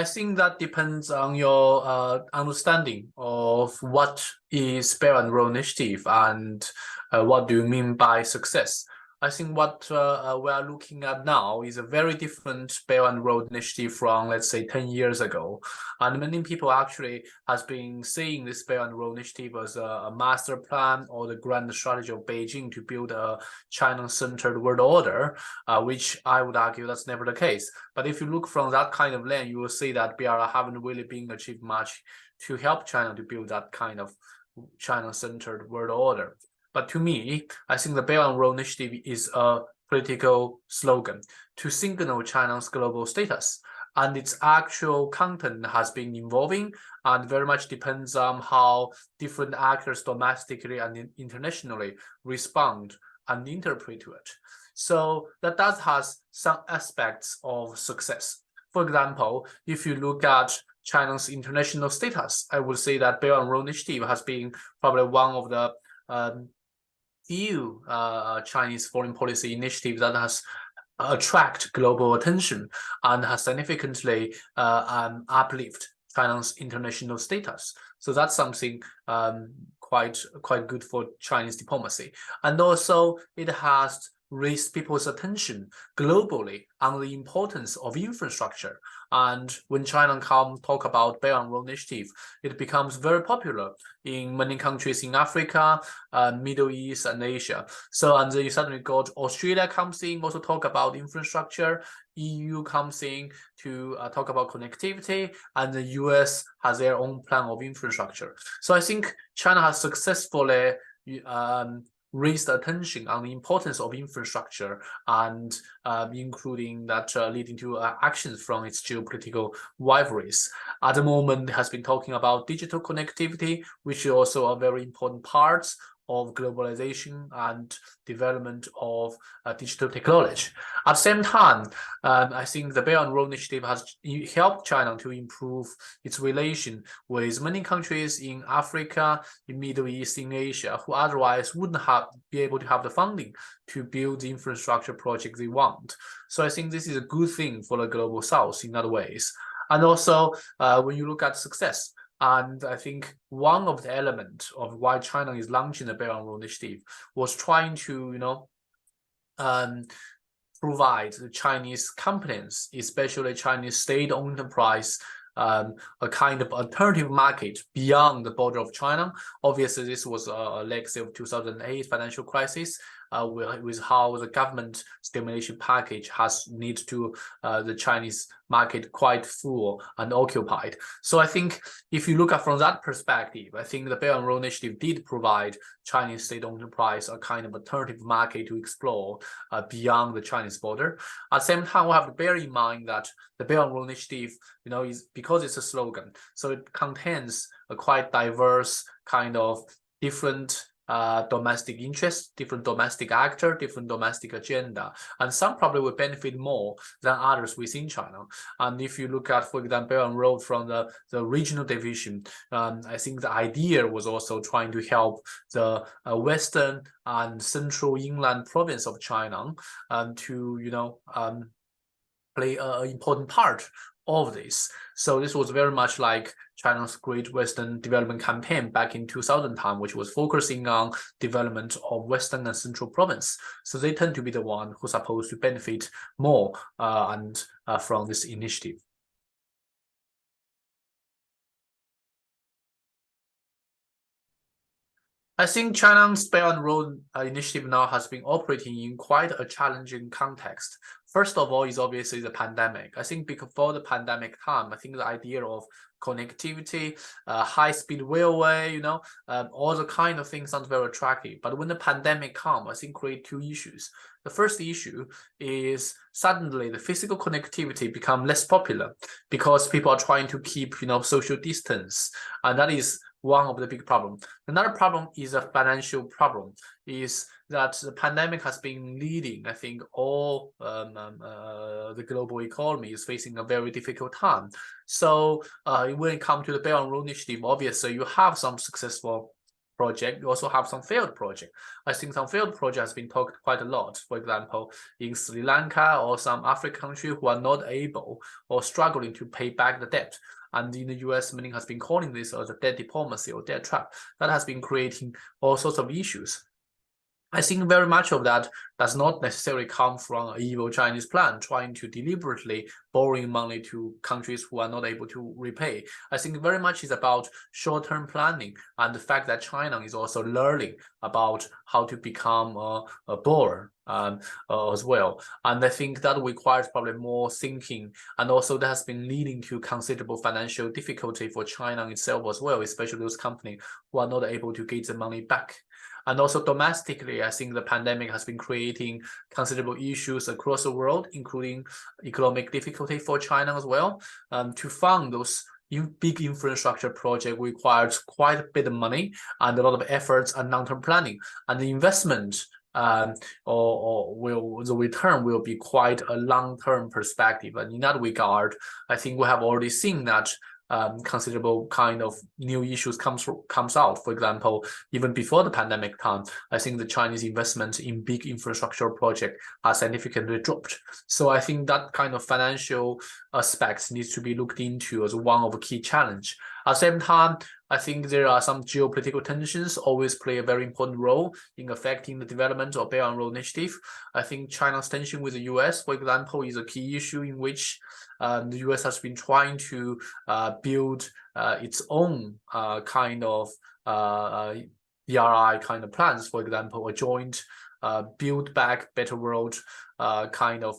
I think that depends on your understanding of what is Belt and Road Initiative and what do you mean by success. I think what we are looking at now is a very different Belt and Road Initiative from, let's say, 10 years ago. And many people actually has been seeing this Belt and Road Initiative as a master plan or the grand strategy of Beijing to build a China-centered world order, which I would argue that's never the case. But if you look from that kind of lens, you will see that BRI haven't really been achieved much to help China to build that kind of China-centered world order. But to me, I think the Belt and Road Initiative is a political slogan to signal China's global status. And its actual content has been evolving and very much depends on how different actors domestically and internationally respond and interpret to it. So that does has some aspects of success. For example, if you look at China's international status, I would say that Belt and Road Initiative has been probably one of the few Chinese foreign policy initiatives that has attract global attention and has significantly uplift China's international status. So that's something quite good for Chinese diplomacy. And also it has raised people's attention globally on the importance of infrastructure. And when China talk about Belt and Road Initiative, it becomes very popular in many countries in Africa, Middle East, and Asia. So, and then you suddenly got Australia comes in, also talk about infrastructure. EU comes in to talk about connectivity, and the US has their own plan of infrastructure. So I think China has successfully raised attention on the importance of infrastructure and including that leading to actions from its geopolitical rivalries. At the moment, it has been talking about digital connectivity, which is also a very important part of globalization and development of digital technology. At the same time, I think the Belt and Road Initiative has helped China to improve its relation with many countries in Africa, in Middle East, in Asia, who otherwise wouldn't be able to have the funding to build the infrastructure project they want. So I think this is a good thing for the Global South in other ways. And also, when you look at success, and I think one of the elements of why China is launching the Belt and Road Initiative was trying to, provide the Chinese companies, especially Chinese state-owned enterprise, a kind of alternative market beyond the border of China. Obviously, this was a legacy of 2008 financial crisis, with how the government stimulation package has led to the Chinese market quite full and occupied. So I think if you look at from that perspective, I think the Belt and Road Initiative did provide Chinese state-owned enterprise a kind of alternative market to explore beyond the Chinese border. At the same time, we have to bear in mind that the Belt and Road Initiative, is because it's a slogan, so it contains a quite diverse kind of different domestic interests, different domestic actor, different domestic agenda, and some probably will benefit more than others within China. And if you look at, for example, Belt and Road from the regional division, I think the idea was also trying to help the western and central inland province of China to play an important part of this. So this was very much like China's Great Western Development Campaign back in 2000 time, which was focusing on development of Western and Central Province. So they tend to be the one who's supposed to benefit more from this initiative. I think China's Belt and Road Initiative now has been operating in quite a challenging context. First of all is obviously the pandemic. I think before the pandemic time, I think the idea of connectivity, high-speed railway, all the kind of things sounds very attractive. But when the pandemic comes, I think create two issues. The first issue is suddenly the physical connectivity become less popular because people are trying to keep, social distance, and that is one of the big problems. Another problem is a financial problem, is that the pandemic has been leading, I think, all the global economy is facing a very difficult time. So when it comes to the Belt and Road Initiative, obviously you have some successful project, you also have some failed project. I think some failed project has been talked quite a lot. For example, in Sri Lanka or some African country who are not able or struggling to pay back the debt. And in the US, many has been calling this as a debt diplomacy or debt trap. That has been creating all sorts of issues. I think very much of that does not necessarily come from an evil Chinese plan trying to deliberately borrowing money to countries who are not able to repay. I think very much is about short-term planning and the fact that China is also learning about how to become a borrower as well. And I think that requires probably more thinking, and also that has been leading to considerable financial difficulty for China itself as well, especially those companies who are not able to get the money back. And also domestically, I think the pandemic has been creating considerable issues across the world, including economic difficulty for China as well. To fund those big infrastructure project requires quite a bit of money and a lot of efforts and long-term planning. And the investment or the return will be quite a long-term perspective. And in that regard, I think we have already seen that considerable kind of new issues comes out. For example, even before the pandemic time, I think the Chinese investment in big infrastructure project has significantly dropped. So I think that kind of financial aspects needs to be looked into as one of the key challenge. At the same time, I think there are some geopolitical tensions always play a very important role in affecting the development of Belt and Road Initiative. I think China's tension with the US, for example, is a key issue in which the US has been trying to build its own kind of BRI kind of plans, for example, a joint Build Back Better World kind of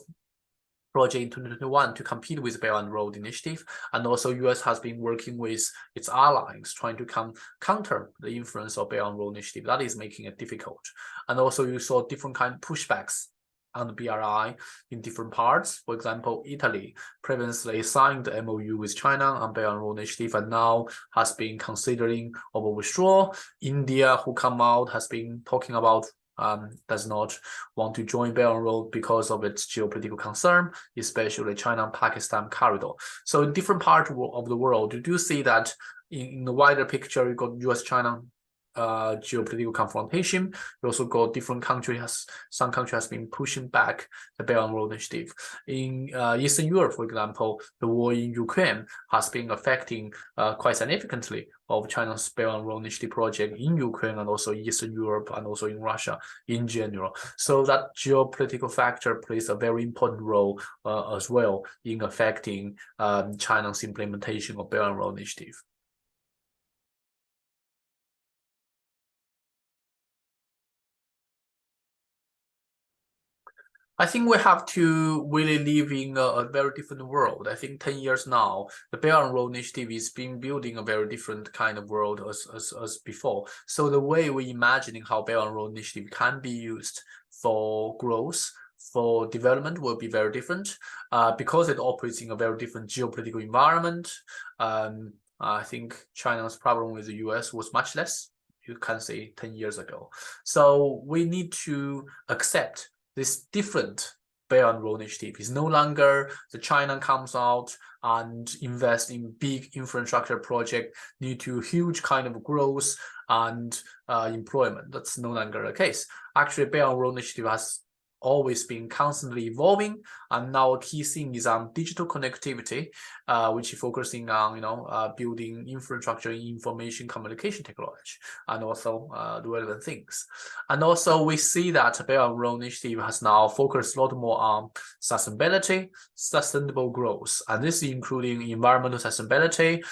project in 2021 to compete with Belt and Road Initiative. And also US has been working with its allies trying to counter the influence of Belt and Road Initiative. That is making it difficult. And also you saw different kind of pushbacks on the BRI in different parts. For example, Italy previously signed the MOU with China on Belt and Road Initiative and now has been considering of a withdrawal. India, who come out, has been talking about does not want to join Belt and Road because of its geopolitical concern, especially China-Pakistan corridor. So in different parts of the world, you do see that in the wider picture, you got US-China geopolitical confrontation. You also got different countries, some country has been pushing back the Belt and Road Initiative. In Eastern Europe, for example, the war in Ukraine has been affecting quite significantly of China's Belt and Road Initiative project in Ukraine and also Eastern Europe and also in Russia in general. So that geopolitical factor plays a very important role as well in affecting China's implementation of Belt and Road Initiative. I think we have to really live in a very different world. I think 10 years now, the Belt and Road Initiative is being building a very different kind of world as before. So the way we imagining how Belt and Road Initiative can be used for growth, for development will be very different because it operates in a very different geopolitical environment. I think China's problem with the US was much less, you can say 10 years ago. So we need to accept this different Belt and Road Initiative. Is no longer the China comes out and invest in big infrastructure project due to huge kind of growth and employment. That's no longer the case. Actually, Belt and Road Initiative has always been constantly evolving, and now a key thing is on digital connectivity, which is focusing on building infrastructure in information communication technology, and also the relevant things. And also we see that Belt and Road Initiative has now focused a lot more on sustainability, sustainable growth, and this is including environmental sustainability,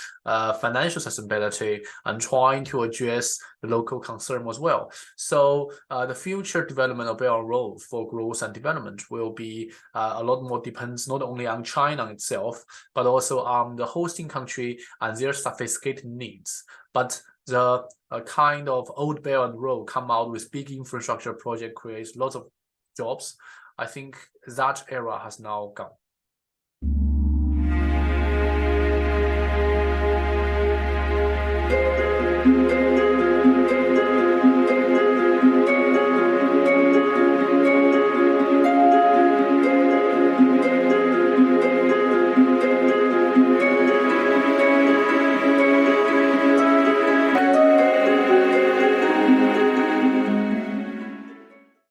financial sustainability, and trying to address the local concern as well. So the future development of Belt and Road for growth and development will be a lot more depends not only on China itself, but also on the hosting country and their sophisticated needs. But the kind of old Belt and Road come out with big infrastructure project creates lots of jobs. I think that era has now gone.